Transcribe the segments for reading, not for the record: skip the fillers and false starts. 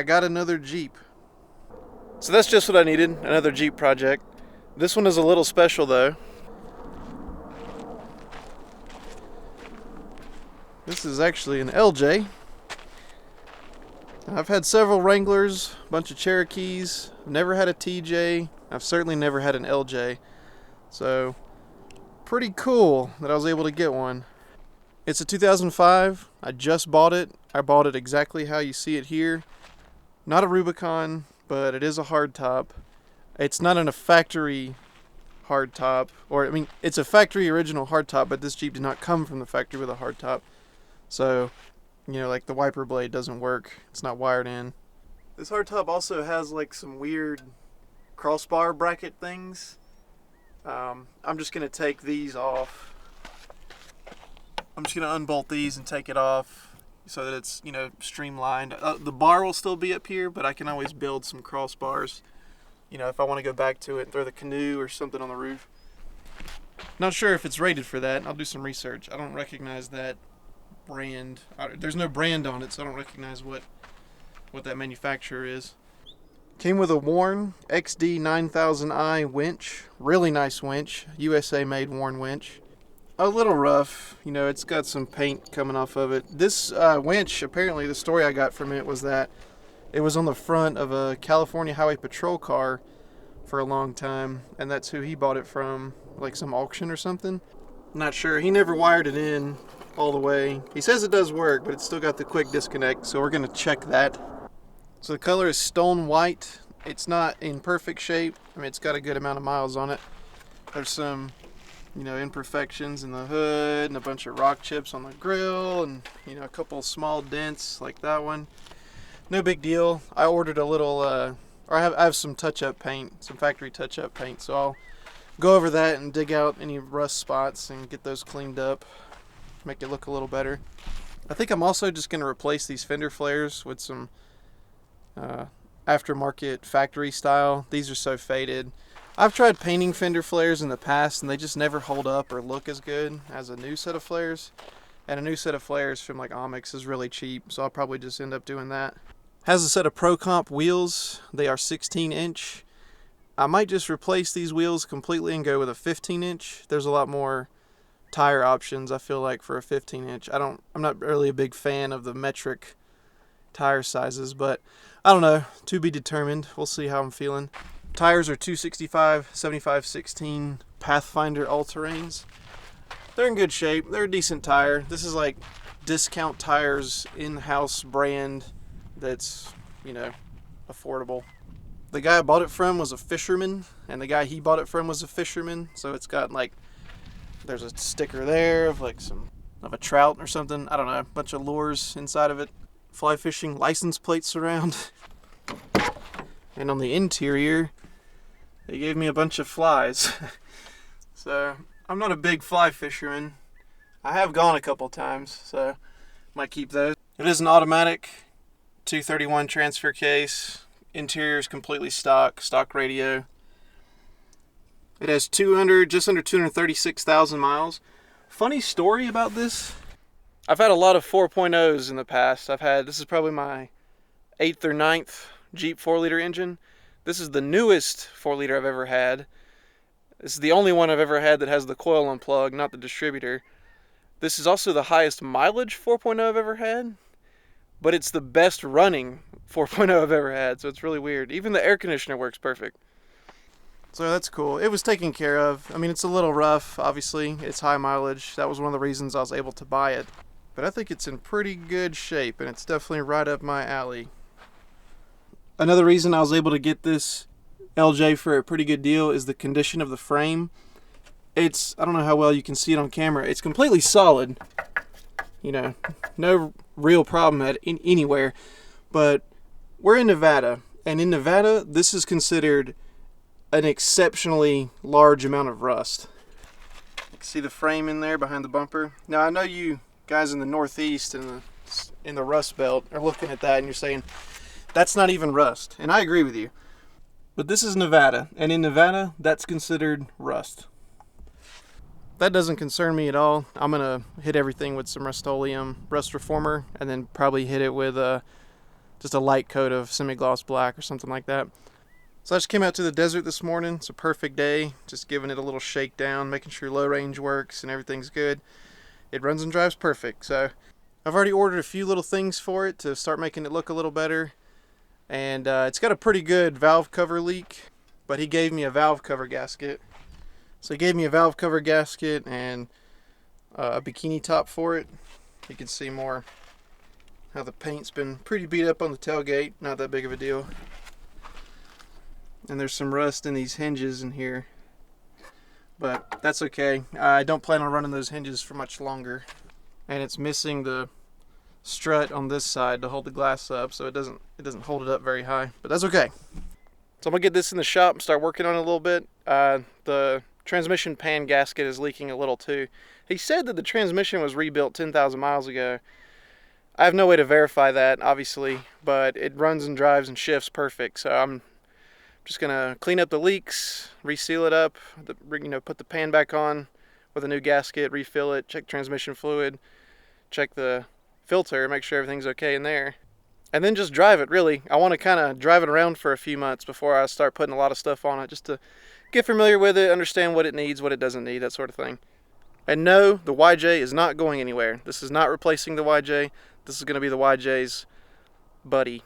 I got another Jeep. So that's just what I needed, another Jeep project. This one is a little special though. This is actually an LJ. I've had several Wranglers, a bunch of Cherokees. I've never had a TJ. I've certainly never had an LJ. So, pretty cool that I was able to get one. It's a 2005. I just bought it. I bought it exactly how you see it here. Not a Rubicon, but it is a hardtop. It's not a factory hardtop, it's a factory original hardtop, but this Jeep did not come from the factory with a hardtop. So, like the wiper blade doesn't work. It's not wired in. This hardtop also has like some weird crossbar bracket things. I'm just going to take these off. I'm just going to unbolt these and take it off so that it's, streamlined. The bar will still be up here, but I can always build some crossbars, if I want to go back to it and throw the canoe or something on the roof. Not sure if it's rated for that. I'll do some research. I don't recognize that brand. There's no brand on it, so I don't recognize what that manufacturer is. Came with a Warn XD 9000i winch. Really nice winch. USA made Warn winch. A little rough. It's got some paint coming off of it. This winch, apparently the story I got from it was that it was on the front of a California Highway Patrol car for a long time, and that's who he bought it from, like some auction or something. Not sure. He never wired it in all the way. He says it does work, but it's still got the quick disconnect, so we're going to check that. So the color is stone white. It's not in perfect shape. It's got a good amount of miles on it. There's some, imperfections in the hood and a bunch of rock chips on the grill and, a couple small dents like that one. No big deal. I ordered a little, I have some touch-up paint, some factory touch-up paint, so I'll go over that and dig out any rust spots and get those cleaned up, make it look a little better. I think I'm also just going to replace these fender flares with some aftermarket factory style. These are so faded. I've tried painting fender flares in the past and they just never hold up or look as good as a new set of flares. And a new set of flares from like Onyx is really cheap, so I'll probably just end up doing that. Has a set of Pro Comp wheels. They are 16-inch. I might just replace these wheels completely and go with a 15-inch. There's a lot more tire options, I feel like, for a 15-inch. I'm not really a big fan of the metric tire sizes, but I don't know. To be determined. We'll see how I'm feeling. Tires are 265 75/16 Pathfinder all-terrains. They're in good shape. They're a decent tire. This is like Discount Tires in-house brand that's, affordable. The guy I bought it from was a fisherman, and the guy he bought it from was a fisherman, so it's got like, there's a sticker there of like of a trout or something. I don't know, a bunch of lures inside of it. Fly fishing license plates around. And on the interior, they gave me a bunch of flies. So, I'm not a big fly fisherman. I have gone a couple times, so might keep those. It is an automatic 231 transfer case. Interior is completely stock radio. It has just under 236,000 miles. Funny story about this. I've had a lot of 4.0s in the past. This is probably my 8th or 9th Jeep 4-liter engine. This is the newest 4-liter I've ever had. This is the only one I've ever had that has the coil unplugged, not the distributor. This is also the highest mileage 4.0 I've ever had, but it's the best running 4.0 I've ever had, so it's really weird. Even the air conditioner works perfect. So that's cool. It was taken care of. It's a little rough, obviously. It's high mileage. That was one of the reasons I was able to buy it. But I think it's in pretty good shape, and it's definitely right up my alley. Another reason I was able to get this LJ for a pretty good deal is the condition of the frame. I don't know how well you can see it on camera. It's completely solid. No real problem anywhere. But we're in Nevada, and in Nevada, this is considered an exceptionally large amount of rust. You can see the frame in there behind the bumper. Now, I know you guys in the Northeast and in the Rust Belt are looking at that and you're saying, that's not even rust. And I agree with you. But this is Nevada, and in Nevada, that's considered rust. That doesn't concern me at all. I'm going to hit everything with some Rust-Oleum Rust Reformer, and then probably hit it with just a light coat of semi-gloss black or something like that. So I just came out to the desert this morning. It's a perfect day, just giving it a little shakedown, making sure low range works and everything's good. It runs and drives perfect. So I've already ordered a few little things for it to start making it look a little better. And it's got a pretty good valve cover leak, but he gave me a valve cover gasket. So he gave me a valve cover gasket and a bikini top for it. You can see more how the paint's been pretty beat up on the tailgate. Not that big of a deal. And there's some rust in these hinges in here, but that's okay. I don't plan on running those hinges for much longer. And it's missing the strut on this side to hold the glass up, so it doesn't hold it up very high, but that's okay. So I'm gonna get this in the shop and start working on it a little bit. The transmission pan gasket is leaking a little too. He said that the transmission was rebuilt 10,000 miles ago. I have no way to verify that, obviously, but it runs and drives and shifts perfect. So I'm just gonna clean up the leaks, reseal it up, put the pan back on with a new gasket, refill it, check transmission fluid, check the filter, make sure everything's okay in there, and then just drive it. Really, I want to kind of drive it around for a few months before I start putting a lot of stuff on it, just to get familiar with it, understand what it needs, what it doesn't need, that sort of thing. And no, the YJ is not going anywhere. This is not replacing the YJ. This is going to be the YJ's buddy.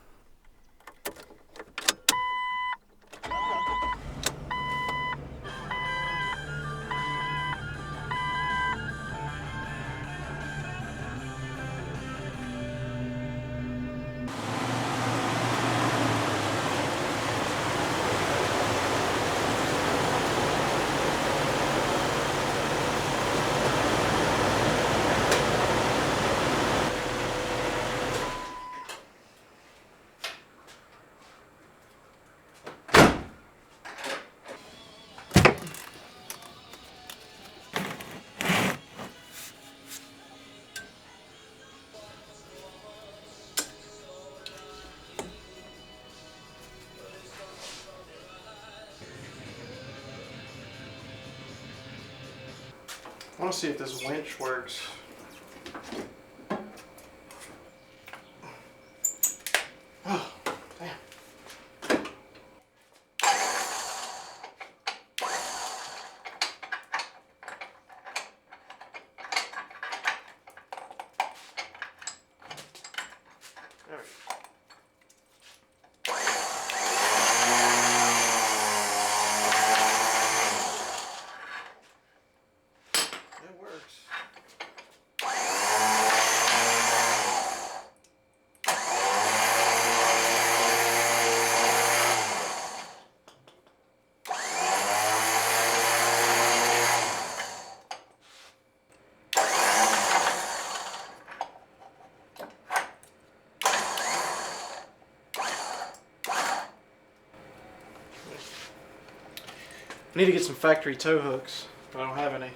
I want to see if this winch works. Oh, damn. There we go. It works. I need to get some factory tow hooks, but I don't have any.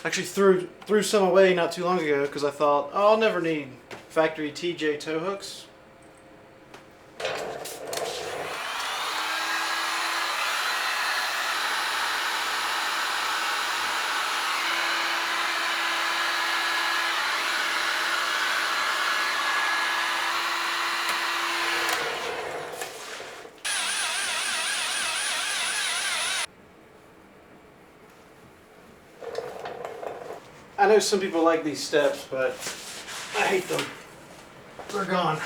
Actually threw some away not too long ago because I thought, oh, I'll never need factory TJ tow hooks. I know some people like these steps, but I hate them. They're gone.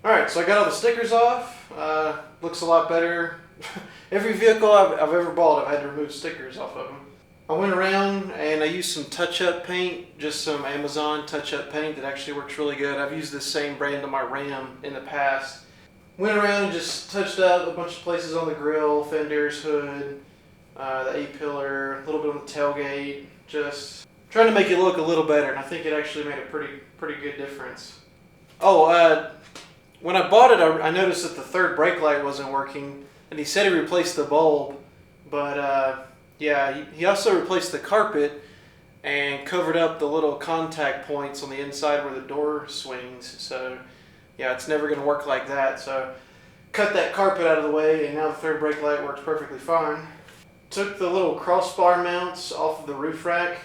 Alright, so I got all the stickers off. Looks a lot better. Every vehicle I've ever bought, I've had to remove stickers off of them. I went around and I used some touch-up paint, just some Amazon touch-up paint that actually works really good. I've used this same brand on my Ram in the past. Went around and just touched up a bunch of places on the grill, fenders, hood, the A-pillar, a little bit on the tailgate, just trying to make it look a little better, and I think it actually made a pretty good difference. Oh, when I bought it, I noticed that the third brake light wasn't working, and he said he replaced the bulb, but yeah, he also replaced the carpet and covered up the little contact points on the inside where the door swings. So yeah, it's never going to work like that. So cut that carpet out of the way, and now the third brake light works perfectly fine. Took the little crossbar mounts off of the roof rack.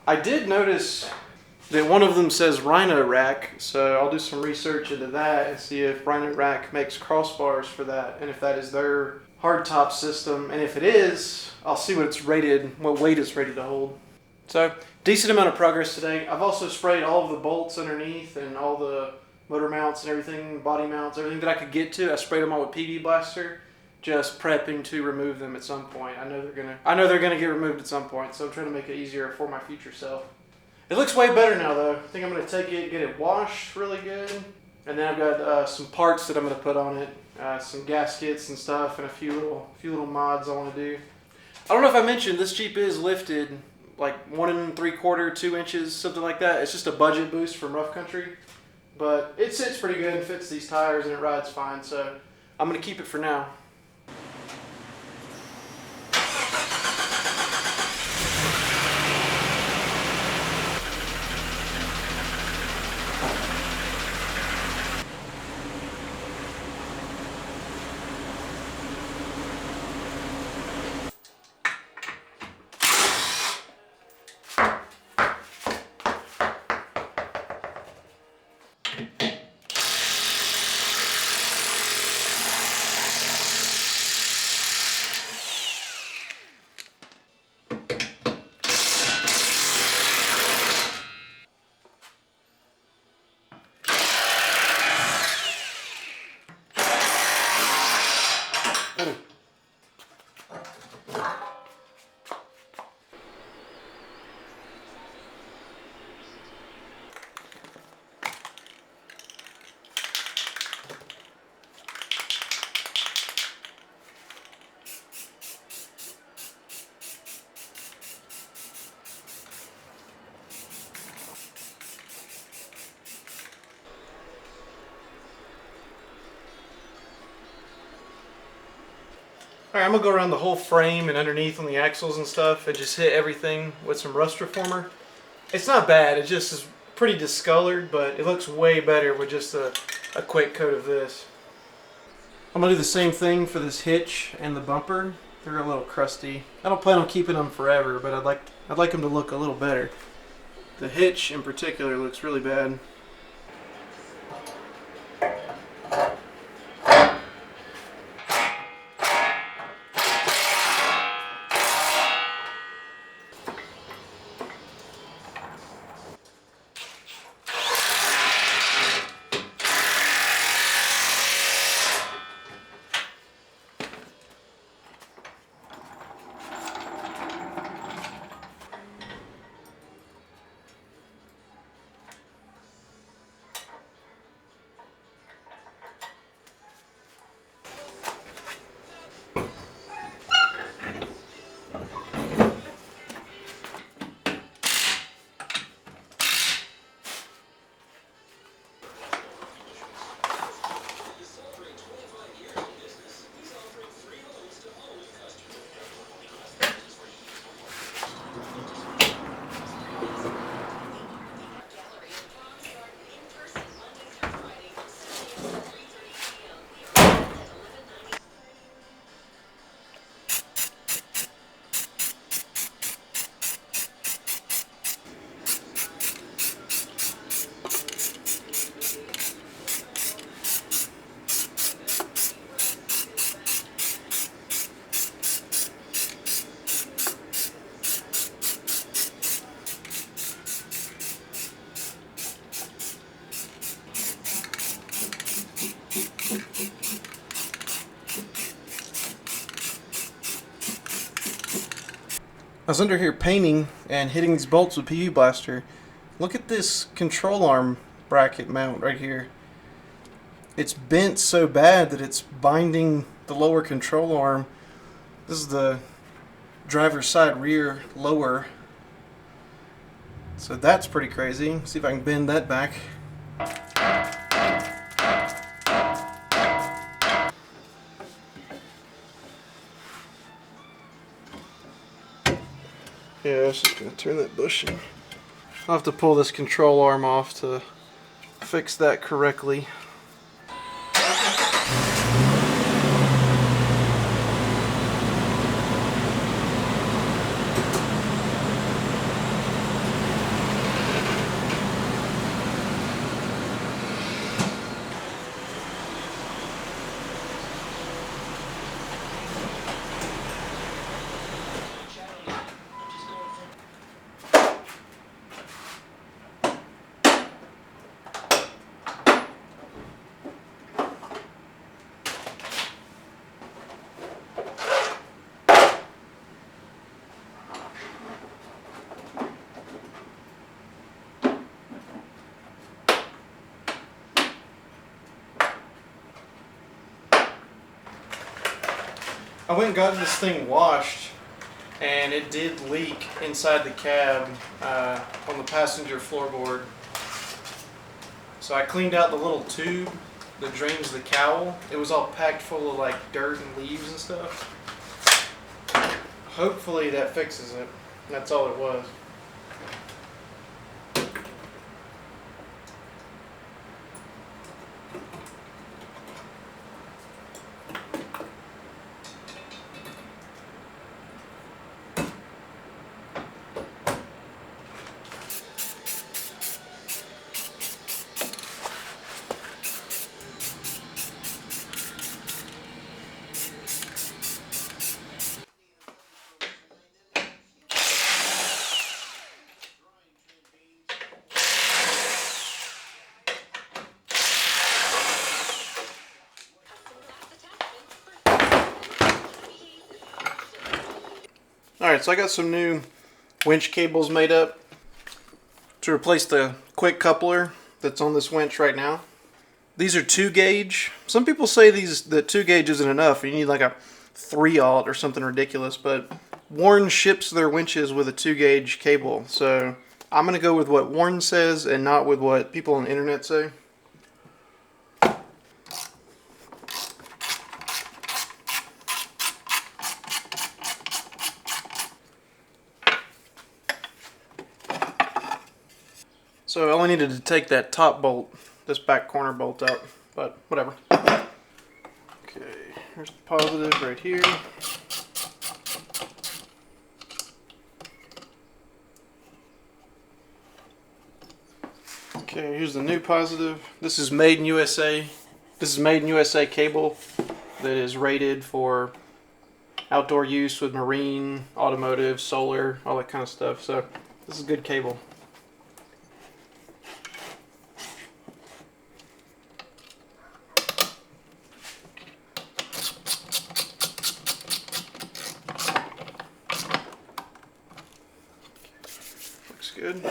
I did notice that one of them says Rhino Rack, so I'll do some research into that and see if Rhino Rack makes crossbars for that, and if that is their hardtop system, and if it is, I'll see what weight it's rated to hold. So, decent amount of progress today. I've also sprayed all of the bolts underneath and all the motor mounts and everything, body mounts, everything that I could get to. I sprayed them all with PB Blaster, just prepping to remove them at some point. I know they're gonna get removed at some point, so I'm trying to make it easier for my future self. It looks way better now though. I think I'm gonna take it, get it washed really good, and then I've got some parts that I'm gonna put on it, some gaskets and stuff, and a few little mods I want to do. I don't know if I mentioned this Jeep is lifted like 1 3/4, 2 inches, something like that. It's just a budget boost from Rough Country, but it sits pretty good and fits these tires and it rides fine. So I'm gonna keep it for now. Alright, I'm going to go around the whole frame and underneath on the axles and stuff and just hit everything with some rust reformer. It's not bad, it just is pretty discolored, but it looks way better with just a quick coat of this. I'm going to do the same thing for this hitch and the bumper. They're a little crusty. I don't plan on keeping them forever, but I'd like them to look a little better. The hitch in particular looks really bad. I was under here painting and hitting these bolts with PU Blaster. Look at this control arm bracket mount right here. It's bent so bad that it's binding the lower control arm. This is the driver's side rear lower. So that's pretty crazy. See if I can bend that back. Yeah, I was just going to turn that bushing. I'll have to pull this control arm off to fix that correctly. I went and got this thing washed, and it did leak inside the cab on the passenger floorboard. So I cleaned out the little tube that drains the cowl. It was all packed full of like dirt and leaves and stuff. Hopefully that fixes it. That's all it was. Alright, so I got some new winch cables made up to replace the quick coupler that's on this winch right now. These are 2 gauge. Some people say the 2 gauge isn't enough. You need like a 3/0 or something ridiculous, but Warn ships their winches with a 2 gauge cable. So I'm going to go with what Warn says and not with what people on the internet say. So I only needed to take that top bolt, this back corner bolt out, but whatever. Okay, here's the positive right here. Okay, here's the new positive. This is made in USA. This is made in USA cable that is rated for outdoor use with marine, automotive, solar, all that kind of stuff. So this is good cable. Looks good.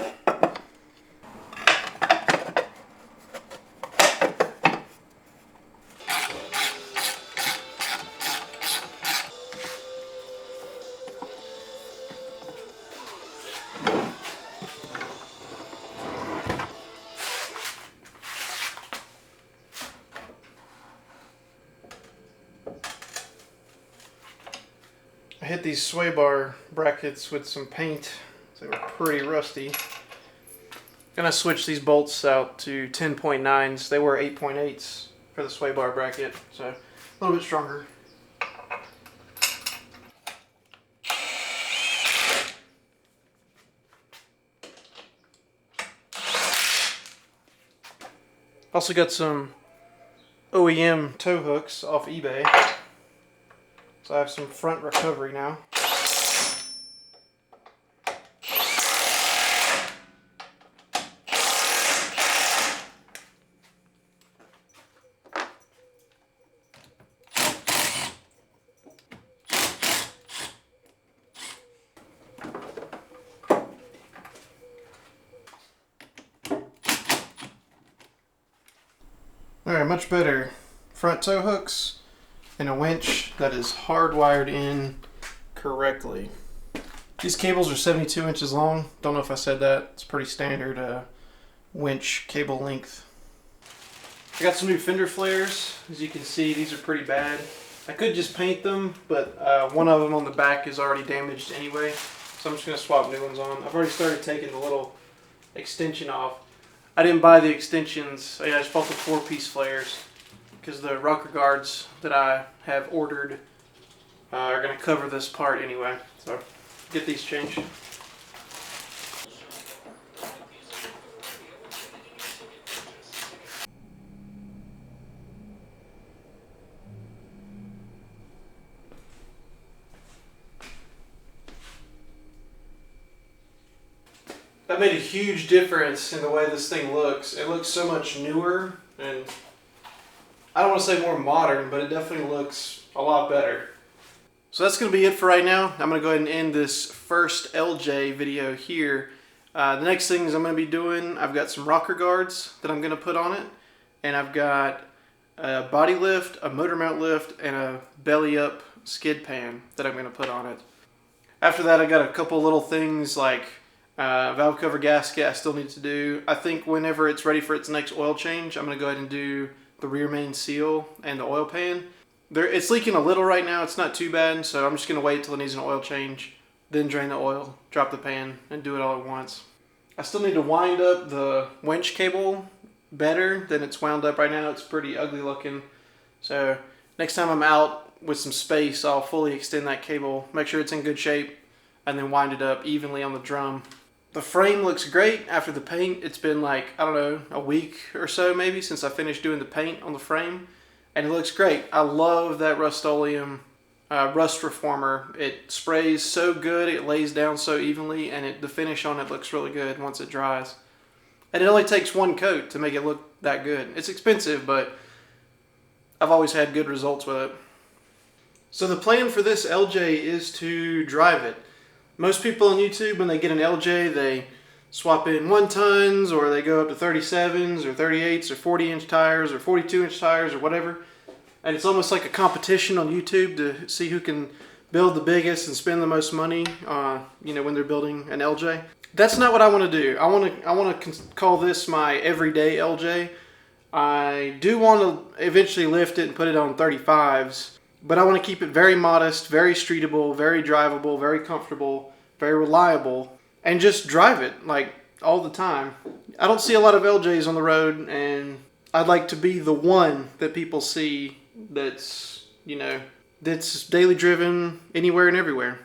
I hit these sway bar brackets with some paint. They were pretty rusty. Gonna switch these bolts out to 10.9s. They were 8.8s for the sway bar bracket, so a little bit stronger. Also got some OEM tow hooks off eBay. So I have some front recovery now. Alright, much better. Front tow hooks and a winch that is hardwired in correctly. These cables are 72 inches long. Don't know if I said that. It's pretty standard winch cable length. I got some new fender flares. As you can see, these are pretty bad. I could just paint them, but one of them on the back is already damaged anyway. So I'm just going to swap new ones on. I've already started taking the little extension off. I didn't buy the extensions. I just bought the 4-piece flares because the rocker guards that I have ordered are going to cover this part anyway. So get these changed. That made a huge difference in the way this thing looks. It looks so much newer, and I don't want to say more modern, but it definitely looks a lot better. So that's going to be it for right now. I'm going to go ahead and end this first LJ video here. The next things I'm going to be doing, I've got some rocker guards that I'm going to put on it, and I've got a body lift, a motor mount lift, and a belly up skid pan that I'm going to put on it. After that, I got a couple little things like valve cover gasket I still need to do. I think whenever it's ready for its next oil change, I'm going to go ahead and do the rear main seal and the oil pan. It's leaking a little right now. It's not too bad, so I'm just going to wait till it needs an oil change, then drain the oil, drop the pan, and do it all at once. I still need to wind up the winch cable better than it's wound up right now. It's pretty ugly looking. So next time I'm out with some space, I'll fully extend that cable, make sure it's in good shape, and then wind it up evenly on the drum. The frame looks great after the paint. It's been like, I don't know, a week or so maybe since I finished doing the paint on the frame. And it looks great. I love that Rust-Oleum rust reformer. It sprays so good, it lays down so evenly, and the finish on it looks really good once it dries. And it only takes one coat to make it look that good. It's expensive, but I've always had good results with it. So the plan for this LJ is to drive it. Most people on YouTube, when they get an LJ, they swap in 1-tons, or they go up to 37s or 38s or 40-inch tires or 42-inch tires or whatever. And it's almost like a competition on YouTube to see who can build the biggest and spend the most money, when they're building an LJ. That's not what I want to do. I want to call this my everyday LJ. I do want to eventually lift it and put it on 35s. But I want to keep it very modest, very streetable, very drivable, very comfortable, very reliable, and just drive it like all the time. I don't see a lot of LJs on the road, and I'd like to be the one that people see that's daily driven anywhere and everywhere.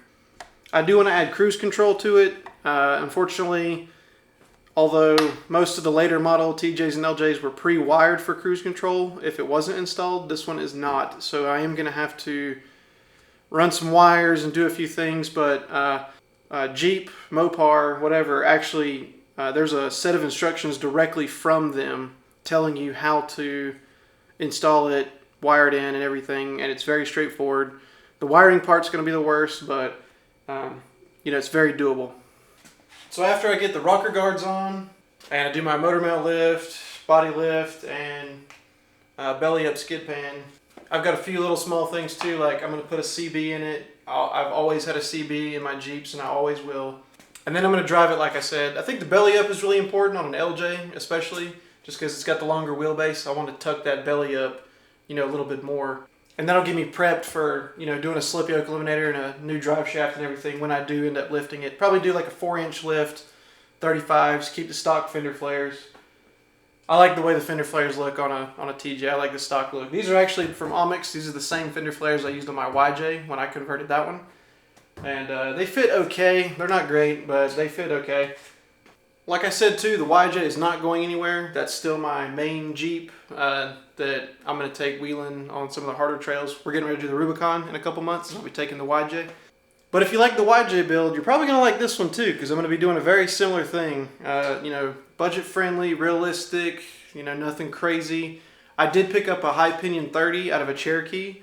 I do want to add cruise control to it. Unfortunately, although most of the later model TJs and LJs were pre-wired for cruise control, if it wasn't installed, this one is not. So I am going to have to run some wires and do a few things, but Jeep, Mopar, whatever, actually there's a set of instructions directly from them telling you how to install it, wire it in and everything, and it's very straightforward. The wiring part's going to be the worst, but it's very doable. So after I get the rocker guards on, and I do my motor mount lift, body lift, and belly up skid pan, I've got a few little small things too, like I'm going to put a CB in it. I've always had a CB in my Jeeps, and I always will. And then I'm going to drive it like I said. I think the belly up is really important on an LJ, especially, just because it's got the longer wheelbase. I want to tuck that belly up, a little bit more. And that'll get me prepped for, doing a slip yoke eliminator and a new drive shaft and everything when I do end up lifting it. Probably do like a 4-inch lift, 35s, keep the stock fender flares. I like the way the fender flares look on a TJ. I like the stock look. These are actually from Omix. These are the same fender flares I used on my YJ when I converted that one. And they fit okay. They're not great, but they fit okay. Like I said too, the YJ is not going anywhere. That's still my main Jeep that I'm going to take wheeling on some of the harder trails. We're getting ready to do the Rubicon in a couple months, and I'll be taking the YJ. But if you like the YJ build, you're probably going to like this one too, because I'm going to be doing a very similar thing. Budget friendly, realistic, nothing crazy. I did pick up a high pinion 30 out of a Cherokee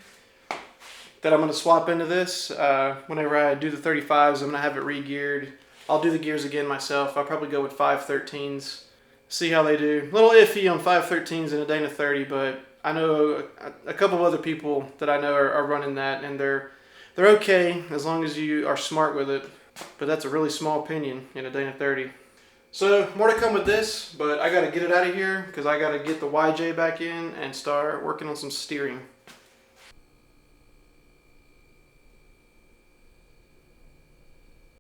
that I'm going to swap into this. Whenever I do the 35s, I'm going to have it re-geared. I'll do the gears again myself. I'll probably go with 513s. see how they do. A little iffy on 513s in a Dana 30, but I know a couple of other people that I know are running that, and they're okay as long as you are smart with it. But that's a really small pinion in a Dana 30. So more to come with this, but I got to get it out of here because I got to get the YJ back in and start working on some steering.